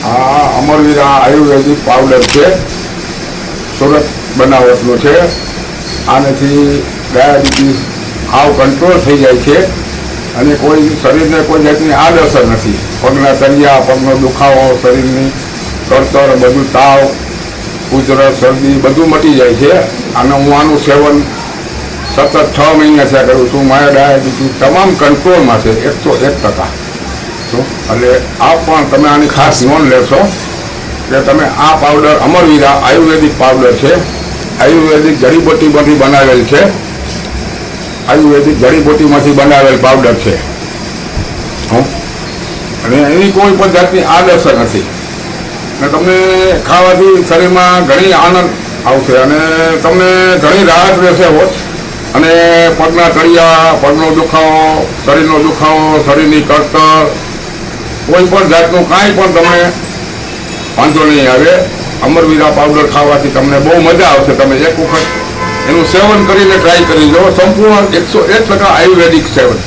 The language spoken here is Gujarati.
આ અમરવીરા આયુર્વેદિક પાવડર છે, સુરત બનાવટનો છે. આનાથી ડાયાબિટીસ હાવ કંટ્રોલ થઈ જાય છે અને કોઈ શરીરને કોઈ જાતની આડઅસર નથી. પગના તળિયા, પગનો દુખાવો, શરીરની કળતર, બધું તાવ, ઉધરસ, શરદી બધું મટી જાય છે. અને હું આનું સેવન સતત 6 મહિનાથી કરું છું. મારા ડાયાબિટીસ તમામ કંટ્રોલમાં છે 101%. એટલે આ પણ તમે આની ખાસ નોંધ લેશો કે તમે આ પાવડર અમરવીરા આયુર્વેદિક પાવડર છે, આયુર્વેદિક જડીબુટ્ટીમાંથી બનાવેલ છે, આયુર્વેદિક જડીબુટ્ટીમાંથી બનાવેલ પાવડર છે. અને એની કોઈ પણ જાતની આડઅસર નથી. અને તમને ખાવાથી શરીરમાં ઘણી આનંદ આવશે અને તમને ઘણી રાહત રહેશે હોત. અને પગના તળિયા, પગનો દુખાવો, શરીરનો દુખાવો, શરીરની કળતર, કોઈ પણ જાતનું કાંઈ પણ તમને વાંધો નહીં આવે. અમરવીરા પાવડર ખાવાથી તમને બહુ મજા આવશે. તમે એક વખત એનું સેવન કરીને ટ્રાય કરી લો. સંપૂર્ણ 101% આયુર્વેદિક સેવન.